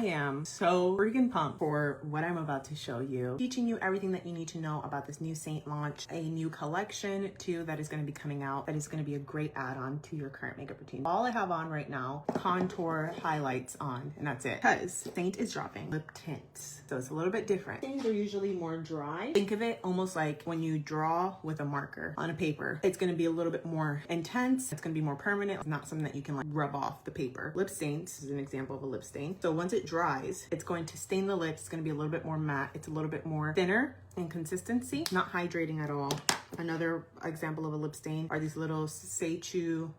am so freaking pumped for what I'm about to show you. Teaching you everything that you need to know about this new Saint launch, a new collection too that is going to be coming out that is going to be a great add-on to your current makeup routine. All I have on right now, contour highlights on, and that's it. Because Saint is dropping lip tints. So it's a little bit different. Things are usually more dry. Think of it almost like when you draw with a marker on a paper. It's going to be a little bit more intense. It's going to be more permanent. It's not something that you can like rub off the paper. Lip stains is an example of a lip stain. So once it dries, it's going to stain the lips. It's going to be a little bit more matte. It's a little bit more thinner in consistency, not hydrating at all. Another example of a lip stain are these little Sachewy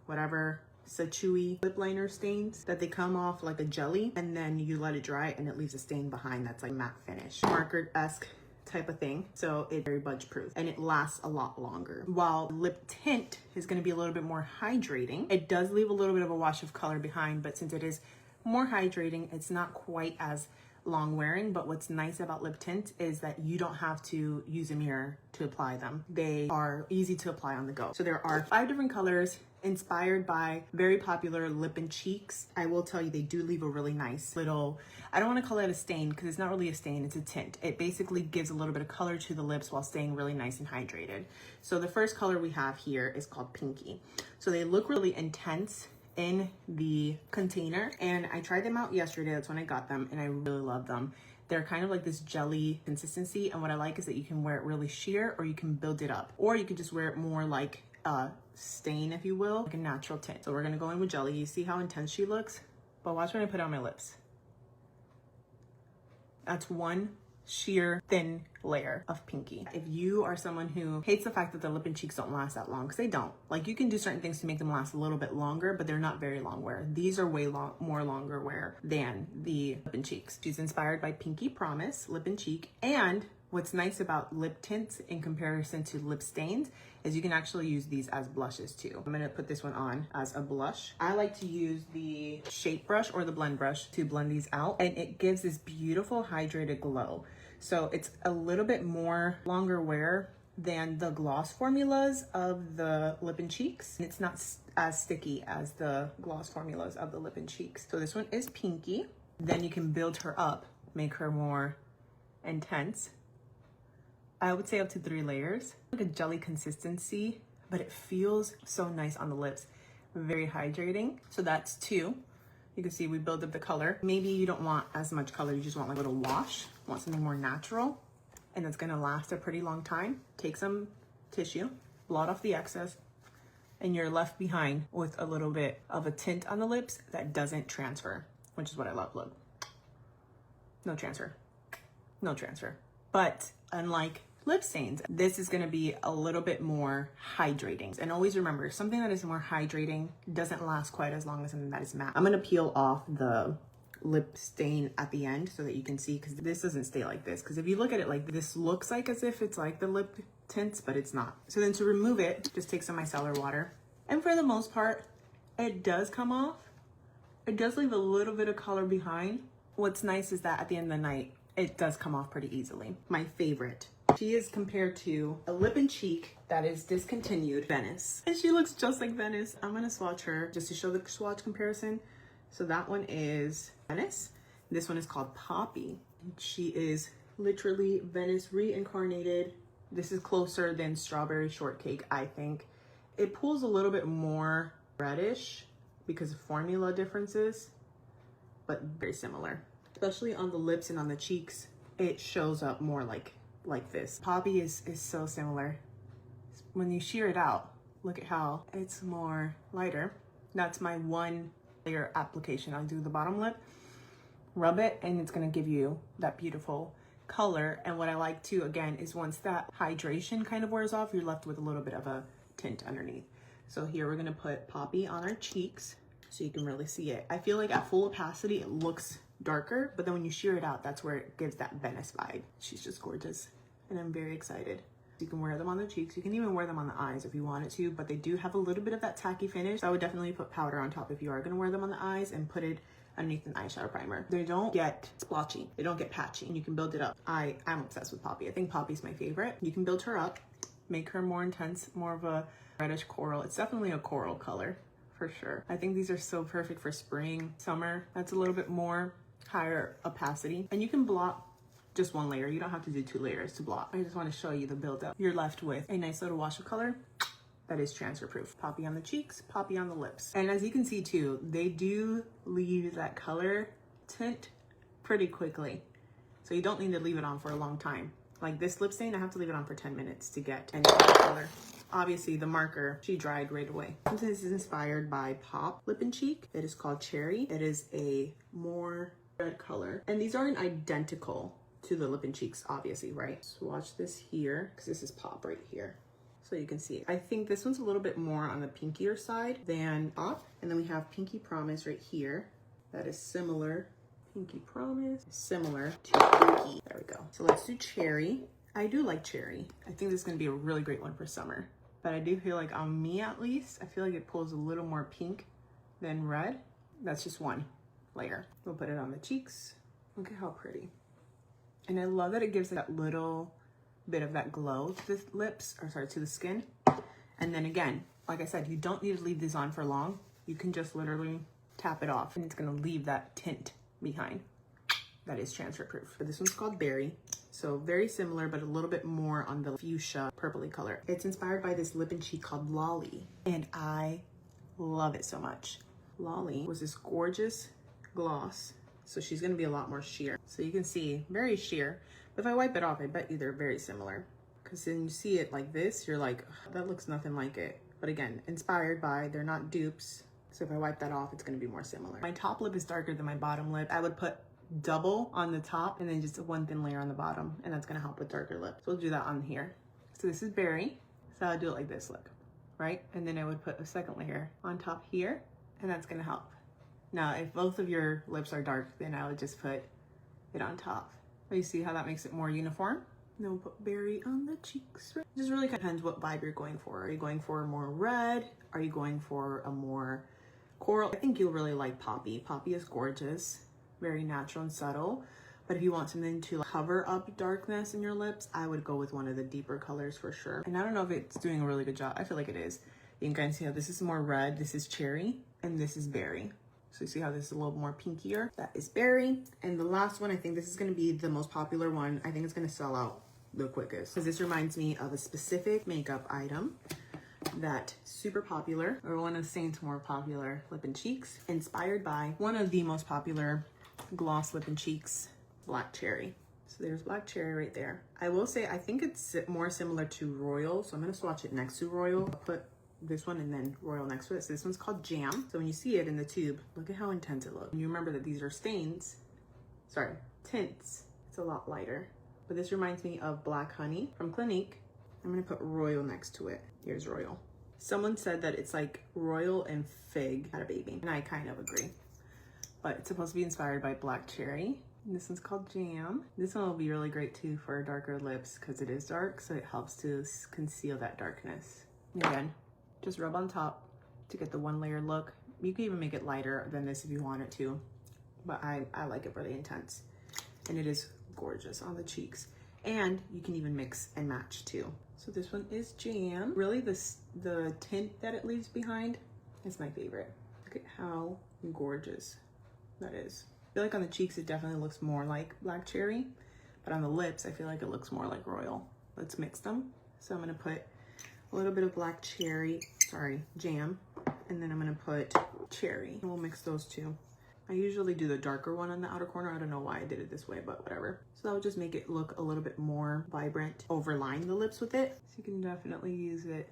lip liner stains that they come off like a jelly, and then you let it dry and it leaves a stain behind that's like matte finish. Marker-esque type of thing. So it's very budge proof and it lasts a lot longer. While lip tint is going to be a little bit more hydrating, it does leave a little bit of a wash of color behind, but since it is more hydrating, it's not quite as long wearing. But what's nice about lip tint is that you don't have to use a mirror to apply them. They are easy to apply on the go. So there are 5 different colors inspired by very popular lip and cheeks. I will tell you, they do leave a really nice little, I don't want to call it a stain because it's not really a stain, it's a tint. It basically gives a little bit of color to the lips while staying really nice and hydrated. So the first color we have here is called Pinky. So they look really intense in the container, and I tried them out yesterday. That's when I got them, and I really love them. They're kind of like this jelly consistency, and what I like is that you can wear it really sheer, or you can build it up, or you could just wear it more like a stain, if you will, like a natural tint. So we're gonna go in with jelly. You see how intense she looks? But watch when I put it on my lips. That's one sheer thin layer of Pinky. If you are someone who hates the fact that the lip and cheeks don't last that long, because they don't, like you can do certain things to make them last a little bit longer, but they're not very long wear. These are way more longer wear than the lip and cheeks. She's inspired by Pinky Promise lip and cheek. And what's nice about lip tints in comparison to lip stains is you can actually use these as blushes too. I'm gonna put this one on as a blush. I like to use the shape brush or the blend brush to blend these out, and it gives this beautiful hydrated glow. So it's a little bit more longer wear than the gloss formulas of the lip and cheeks. It's not as sticky as the gloss formulas of the lip and cheeks. So this one is Pinky. Then you can build her up, make her more intense. I would say up to 3 layers. Like a jelly consistency, but it feels so nice on the lips. Very hydrating. So that's 2. You can see we build up the color. Maybe you don't want as much color, you just want like a little wash, want something more natural, and it's gonna last a pretty long time. Take some tissue, blot off the excess, and you're left behind with a little bit of a tint on the lips that doesn't transfer, which is what I love. Look, no transfer, no transfer. But unlike lip stains, this is gonna be a little bit more hydrating. And always remember, something that is more hydrating doesn't last quite as long as something that is matte. I'm gonna peel off the lip stain at the end so that you can see, because this doesn't stay like this. Because if you look at it like this, looks like as if it's like the lip tints, but it's not. So then to remove it, just take some micellar water. And for the most part, it does come off. It does leave a little bit of color behind. What's nice is that at the end of the night, it does come off pretty easily. My favorite. She is compared to a lip and cheek that is discontinued, Venice. And she looks just like Venice. I'm gonna swatch her just to show the swatch comparison. So that one is Venice. This one is called Poppy. She is literally Venice reincarnated. This is closer than Strawberry Shortcake, I think. It pulls a little bit more reddish because of formula differences, but very similar. Especially on the lips and on the cheeks, it shows up more like this. Poppy is so similar. When you shear it out, look at how it's more lighter. That's my 1 layer application. I'll do the bottom lip, rub it, and it's gonna give you that beautiful color. And what I like too, again, is once that hydration kind of wears off, you're left with a little bit of a tint underneath. So here we're gonna put Poppy on our cheeks so you can really see it. I feel like at full opacity, it looks darker, but then when you shear it out, that's where it gives that Venice vibe. She's just gorgeous, and I'm very excited. You can wear them on the cheeks. You can even wear them on the eyes if you wanted to, but they do have a little bit of that tacky finish. So I would definitely put powder on top if you are gonna wear them on the eyes, and put it underneath an eyeshadow primer. They don't get splotchy, they don't get patchy, and you can build it up. I'm obsessed with Poppy. I think Poppy's my favorite. You can build her up, make her more intense, more of a reddish coral. It's definitely a coral color for sure. I think these are so perfect for spring, summer. That's a little bit more higher opacity. And you can blot just one layer. You don't have to do 2 layers to blot. I just want to show you the buildup. You're left with a nice little wash of color that is transfer proof. Poppy on the cheeks, poppy on the lips. And as you can see too, they do leave that color tint pretty quickly. So you don't need to leave it on for a long time. Like this lip stain, I have to leave it on for 10 minutes to get any color. Obviously the marker, she dried right away. This is inspired by Pop Lip and Cheek. It is called Cherry. It is a more red color. And these aren't identical to the lip and cheeks, obviously, right? Swatch this here, because this is Pop right here. So you can see it. I think this one's a little bit more on the pinkier side than Pop. And then we have Pinky Promise right here. That is similar. Pinky Promise, similar to Pinky. There we go. So let's do Cherry. I do like Cherry. I think this is gonna be a really great one for summer. But I do feel like on me at least, I feel like it pulls a little more pink than red. That's just one layer. We'll put it on the cheeks. Look at how pretty. And I love that it gives that little bit of that glow to the lips, or sorry, to the skin. And then again, like I said, you don't need to leave these on for long. You can just literally tap it off and it's gonna leave that tint behind. That is transfer proof. But this one's called Berry. So very similar, but a little bit more on the fuchsia purpley color. It's inspired by this lip and cheek called Lolly. And I love it so much. Lolly was this gorgeous gloss. So she's gonna be a lot more sheer. So you can see, very sheer. But if I wipe it off, I bet you they're very similar. Because then you see it like this, you're like, that looks nothing like it. But again, inspired by, they're not dupes. So if I wipe that off, it's gonna be more similar. My top lip is darker than my bottom lip. I would put double on the top and then just one thin layer on the bottom, and that's gonna help with darker lips. So we'll do that on here. So this is Berry. So I'll do it like this, look, right? And then I would put a second layer on top here, and that's gonna help. Now, if both of your lips are dark, then I would just put it on top. But you see how that makes it more uniform? And then we'll put Berry on the cheeks. It just really depends what vibe you're going for. Are you going for a more red? Are you going for a more coral? I think you'll really like Poppy. Poppy is gorgeous, very natural and subtle. But if you want something to cover up darkness in your lips, I would go with one of the deeper colors for sure. And I don't know if it's doing a really good job. I feel like it is. You can kind of see how this is more red, this is Cherry, and this is Berry. So you see how this is a little more pinkier. That is Berry. And the last one, I think this is gonna be the most popular one. I think it's gonna sell out the quickest, because this reminds me of a specific makeup item that super popular, or one of SEINT's more popular lip and cheeks, inspired by one of the most popular gloss lip and cheeks, Black Cherry. So there's Black Cherry right there. I will say, I think it's more similar to Royal, so I'm gonna swatch it next to Royal. I'll put this one and then Royal next to it. So this one's called Jam. So when you see it in the tube, look at how intense it looks. And you remember that these are tints. It's a lot lighter. But this reminds me of Black Honey from Clinique. I'm gonna put Royal next to it. Here's Royal. Someone said that it's like Royal and Fig had a baby, and I kind of agree. But it's supposed to be inspired by Black Cherry. And this one's called Jam. This one will be really great too for darker lips because it is dark, so it helps to conceal that darkness. And again, just rub on top to get the one layer look. You can even make it lighter than this if you want it to, but I like it really intense. And it is gorgeous on the cheeks. And you can even mix and match too. So this one is Jam. Really the tint that it leaves behind is my favorite. Look at how gorgeous that is. I feel like on the cheeks it definitely looks more like Black Cherry, but on the lips I feel like it looks more like Royal. Let's mix them. So I'm gonna put a little bit of Black Cherry, Jam, and then I'm gonna put Cherry. And we'll mix those two. I usually do the darker one on the outer corner. I don't know why I did it this way, but whatever. So that would just make it look a little bit more vibrant. Overline the lips with it. So you can definitely use it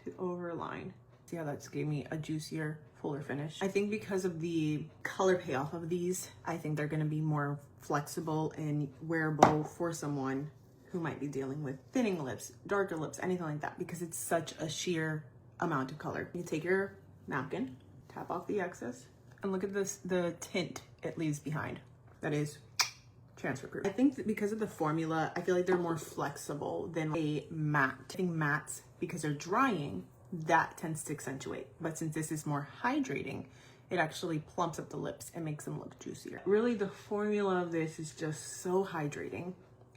to overline. See how that's gave me a juicier, fuller finish. I think because of the color payoff of these, I think they're gonna be more flexible and wearable for someone who might be dealing with thinning lips, darker lips, anything like that, because it's such a sheer amount of color. You take your napkin, tap off the excess, and look at this, the tint it leaves behind. That is transfer proof. I think that because of the formula, I feel like they're more flexible than a matte. I think mattes, because they're drying, that tends to accentuate. But since this is more hydrating, it actually plumps up the lips and makes them look juicier. Really, the formula of this is just so hydrating,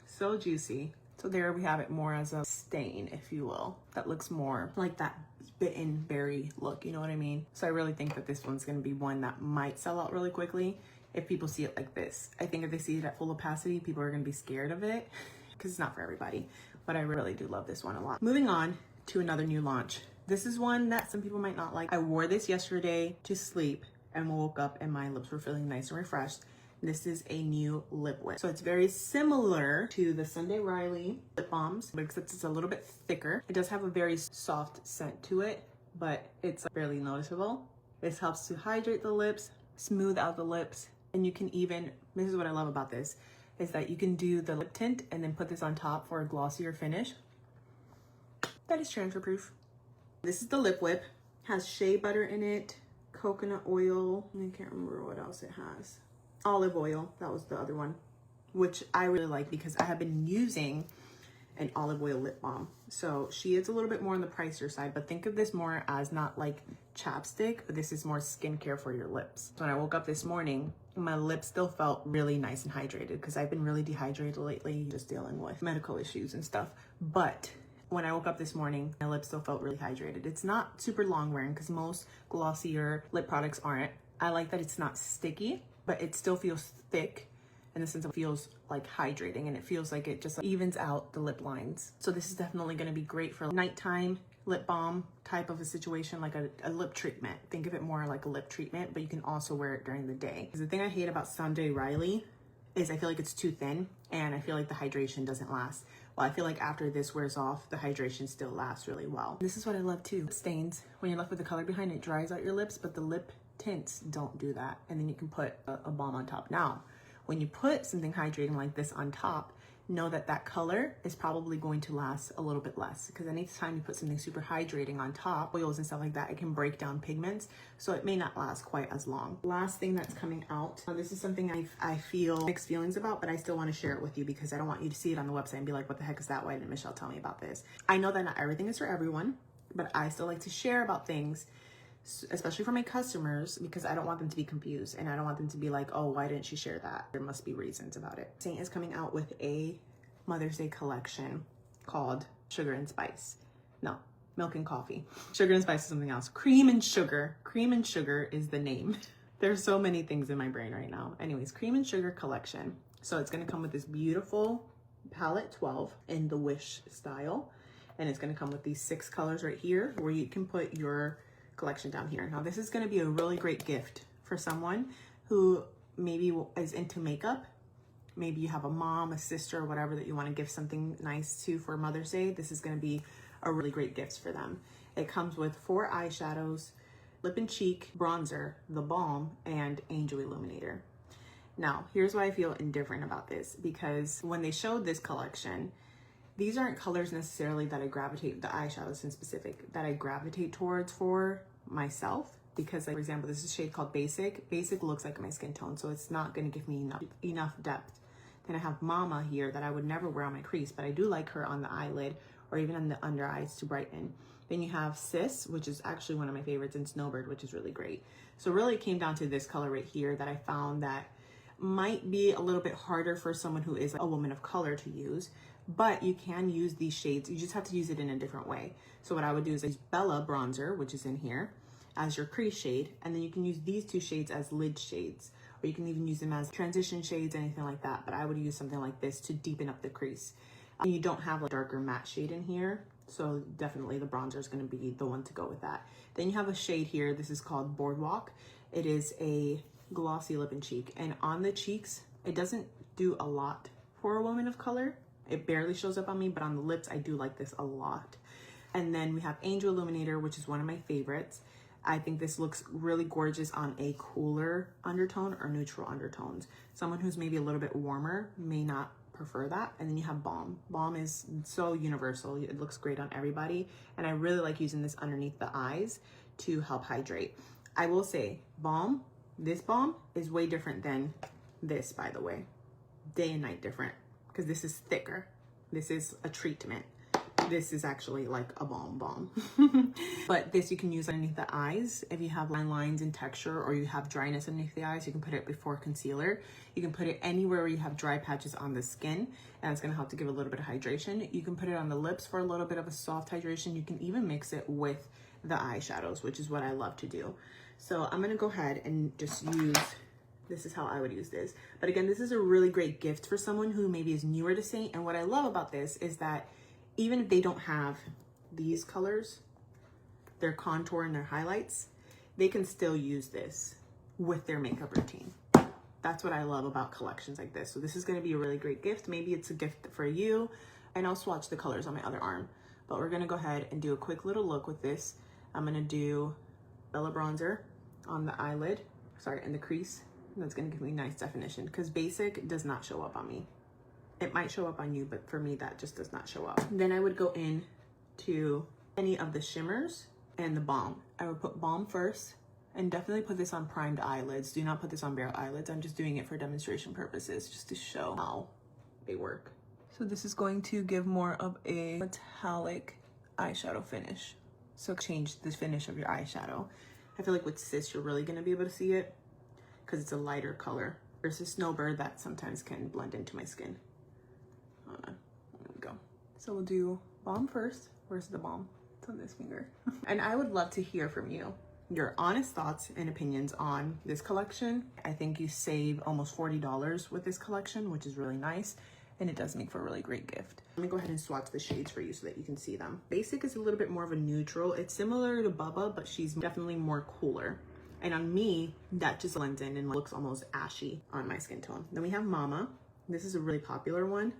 so juicy. So there we have it more as a stain, if you will. That looks more like that bitten berry look, you know what I mean? So I really think that this one's gonna be one that might sell out really quickly. if people see it like this. I think if they see it at full opacity, people are gonna be scared of it because it's not for everybody, but I really do love this one a lot. Moving on to another new launch. This is one that some people might not like. I wore this yesterday to sleep and woke up and my lips were feeling nice and refreshed. This is a new lip whip. So it's very similar to the Sunday Riley lip balms, but except it's a little bit thicker. It does have a very soft scent to it, but it's barely noticeable. This helps to hydrate the lips, smooth out the lips, and you can even, this is what I love about this, is that you can do the lip tint and then put this on top for a glossier finish. That is transfer proof. This is the lip whip. Has shea butter in it, coconut oil, I can't remember what else it has. Olive oil, that was the other one, which I really like because I have been using an olive oil lip balm. So she is a little bit more on the pricier side, but think of this more as not like chapstick, but this is more skincare for your lips. So when I woke up this morning, my lips still felt really nice and hydrated because I've been really dehydrated lately, just dealing with medical issues and stuff. But when I woke up this morning, my lips still felt really hydrated. It's not super long wearing because most glossier lip products aren't. I like that it's not sticky, but it still feels thick in the sense of it feels like hydrating, and it feels like it just evens out the lip lines. So this is definitely going to be great for nighttime lip balm type of a situation, like a lip treatment. Think of it more like a lip treatment, but you can also wear it during the day. Because the thing I hate about Sunday Riley is I feel like it's too thin and I feel like the hydration doesn't last. Well, I feel like after this wears off, the hydration still lasts really well. This is what I love too. Stains, when you're left with the color behind, it dries out your lips, but the lip tints don't do that. And then you can put a balm on top. Now, when you put something hydrating like this on top, know that that color is probably going to last a little bit less, because anytime you put something super hydrating on top, oils and stuff like that, it can break down pigments, so it may not last quite as long. Last thing that's coming out, this is something I feel mixed feelings about, but I still want to share it with you because I don't want you to see it on the website and be like, what the heck is that? Why didn't Michelle tell me about this? I know that not everything is for everyone, but I still like to share about things, especially for my customers, because I don't want them to be confused and I don't want them to be like, oh, why didn't she share that? There must be reasons about it. SEINT is coming out with a Mother's Day collection called Sugar and Spice. No, Milk and Coffee. Sugar and Spice is something else. Cream and Sugar. Cream and Sugar is the name. There's so many things in my brain right now. Anyways, Cream and Sugar collection. So it's going to come with this beautiful palette 12 in the Wish style. And it's going to come with these 6 colors right here where you can put your collection down here. Now this is going to be a really great gift for someone who maybe is into makeup. Maybe you have a mom, a sister, or whatever that you want to give something nice to for Mother's Day. This is going to be a really great gift for them. It comes with 4 eyeshadows, lip and cheek, bronzer, the balm, and Angel Illuminator. Now, here's why I feel indifferent about this, because when they showed this collection, these aren't colors necessarily that I gravitate, the eyeshadows in specific, that I gravitate towards for myself. Because, like, for example, this is a shade called Basic. Basic looks like my skin tone, so it's not going to give me enough depth. Then I have Mama here that I would never wear on my crease, but I do like her on the eyelid or even on the under eyes to brighten. Then you have Sis, which is actually one of my favorites, and Snowbird, which is really great. So really it came down to this color right here that I found that might be a little bit harder for someone who is a woman of color to use, but you can use these shades. You just have to use it in a different way. So what I would do is use Bella bronzer, which is in here, as your crease shade, and then you can use these 2 shades as lid shades, or you can even use them as transition shades, anything like that. But I would use something like this to deepen up the crease. And you don't have a darker matte shade in here, so definitely the bronzer is going to be the one to go with that. Then you have a shade here. This is called Boardwalk. It is a glossy lip and cheek, and on the cheeks it doesn't do a lot for a woman of color. It barely shows up on me, but on the lips I do like this a lot. And then we have Angel Illuminator, which is one of my favorites. I think this looks really gorgeous on a cooler undertone or neutral undertones. Someone who's maybe a little bit warmer may not prefer that. And then you have Balm. Balm is so universal. It looks great on everybody. And I really like using this underneath the eyes to help hydrate. I will say Balm, this Balm is way different than this, by the way. Day and night different, because this is thicker. This is a treatment. This is actually like a balm. But this you can use underneath the eyes. If you have line lines and texture, or you have dryness underneath the eyes, you can put it before concealer. You can put it anywhere where you have dry patches on the skin, and it's gonna help to give a little bit of hydration. You can put it on the lips for a little bit of a soft hydration. You can even mix it with the eyeshadows, which is what I love to do. So I'm gonna go ahead and just use this is how I would use this. But again, this is a really great gift for someone who maybe is newer to Saint. And what I love about this is that even if they don't have these colors, their contour and their highlights, they can still use this with their makeup routine. That's what I love about collections like this. So this is going to be a really great gift. Maybe it's a gift for you. And I'll swatch the colors on my other arm. But we're going to go ahead and do a quick little look with this. I'm going to do Bella Bronzer on the eyelid, in the crease. And that's going to give me nice definition, because basic does not show up on me. It might show up on you, but for me, that just does not show up. Then I would go in to any of the shimmers and the balm. I would put balm first, and definitely put this on primed eyelids. Do not put this on bare eyelids. I'm just doing it for demonstration purposes, just to show how they work. So this is going to give more of a metallic eyeshadow finish. So change the finish of your eyeshadow. I feel like with Sis, you're really gonna be able to see it because it's a lighter color versus Snowbird that sometimes can blend into my skin. Hold on, there we go. So we'll do balm first. Where's the balm? It's on this finger. And I would love to hear from you, your honest thoughts and opinions on this collection. I think you save almost $40 with this collection, which is really nice. And it does make for a really great gift. Let me go ahead and swatch the shades for you so that you can see them. Basic is a little bit more of a neutral. It's similar to Bubba, but she's definitely more cooler. And on me, that just blends in and looks almost ashy on my skin tone. Then we have Mama. This is a really popular one.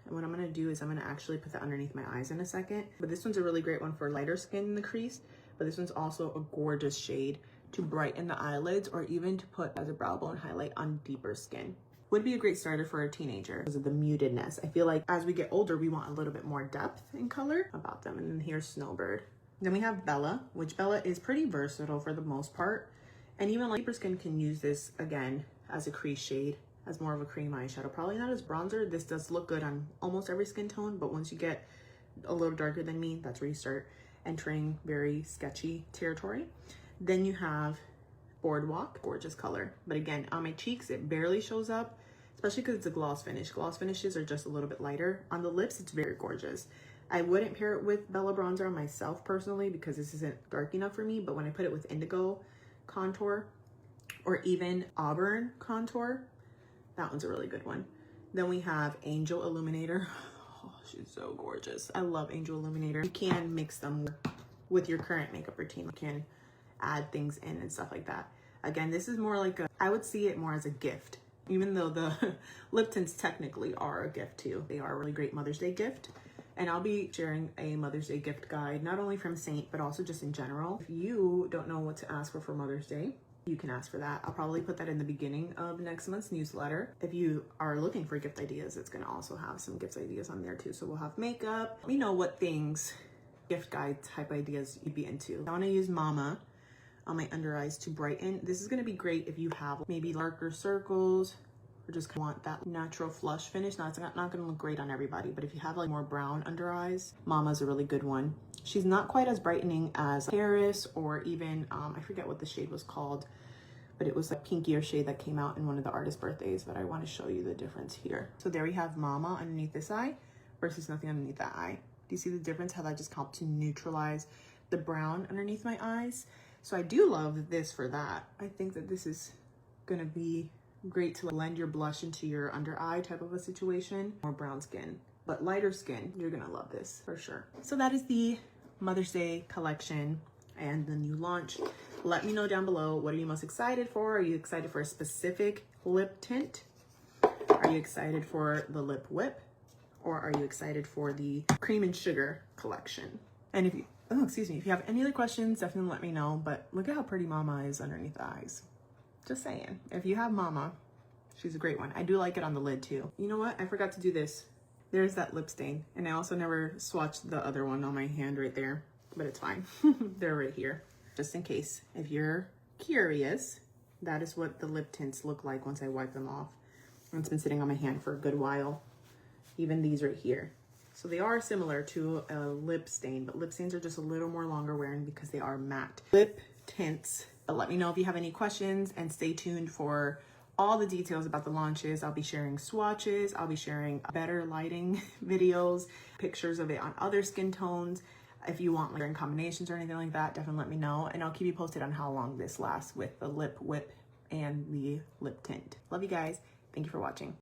And what I'm gonna do is I'm gonna actually put that underneath my eyes in a second. But this one's a really great one for lighter skin in the crease. But this one's also a gorgeous shade to brighten the eyelids, or even to put as a brow bone highlight on deeper skin. Would be a great starter for a teenager because of the mutedness. I feel like as we get older, we want a little bit more depth in color about them. And then here's Snowbird. Then we have Bella, which Bella is pretty versatile for the most part. And even like deeper skin can use this again as a crease shade, as more of a cream eyeshadow. Probably not as bronzer. This does look good on almost every skin tone, but once you get a little darker than me, that's where you start entering very sketchy territory. Then you have Boardwalk, gorgeous color. But again, on my cheeks, it barely shows up, especially because it's a gloss finish. Gloss finishes are just a little bit lighter. On the lips, it's very gorgeous. I wouldn't pair it with Bella Bronzer on myself personally because this isn't dark enough for me, but when I put it with Indigo contour or even Auburn contour, that one's a really good one. Then we have Angel Illuminator. Oh, she's so gorgeous. I love Angel Illuminator. You can mix them with your current makeup routine. You can add things in and stuff like that. Again, this is more like I would see it more as a gift, even though the lip tints technically are a gift too. They are a really great Mother's Day gift. And I'll be sharing a Mother's Day gift guide, not only from Saint, but also just in general. If you don't know what to ask for Mother's Day, you can ask for that. I'll probably put that in the beginning of next month's newsletter. If you are looking for gift ideas, it's gonna also have some gift ideas on there too. So we'll have makeup. Let me know what things, gift guide type ideas you'd be into. I wanna use Mama on my under eyes to brighten. This is gonna be great if you have maybe darker circles or just want that natural flush finish. Now it's not gonna look great on everybody, but if you have like more brown under eyes, Mama's a really good one. She's not quite as brightening as Paris or even, I forget what the shade was called, but it was a pinkier shade that came out in one of the artist birthdays, but I wanna show you the difference here. So there we have Mama underneath this eye versus nothing underneath that eye. Do you see the difference? How that just helped to neutralize the brown underneath my eyes? So I do love this for that. I think that this is gonna be great to blend your blush into your under eye type of a situation. More brown skin, but lighter skin, you're gonna love this for sure. So that is the Mother's Day collection and the new launch. Let me know down below, what are you most excited for? Are you excited for a specific lip tint? Are you excited for the lip whip? Or are you excited for the cream and sugar collection? And if you, if you have any other questions, definitely let me know. But look at how pretty Mama is underneath the eyes. Just saying, if you have Mama, she's a great one. I do like it on the lid too. You know what? I forgot to do this. There's that lip stain. And I also never swatched the other one on my hand right there, but it's fine. They're right here. Just in case, if you're curious, that is what the lip tints look like once I wipe them off. And it's been sitting on my hand for a good while. Even these right here. So they are similar to a lip stain, but lip stains are just a little more longer wearing because they are matte lip tints. But let me know if you have any questions and stay tuned for all the details about the launches. I'll be sharing swatches. I'll be sharing better lighting videos, pictures of it on other skin tones. If you want like combinations or anything like that, definitely let me know. And I'll keep you posted on how long this lasts with the lip whip and the lip tint. Love you guys. Thank you for watching.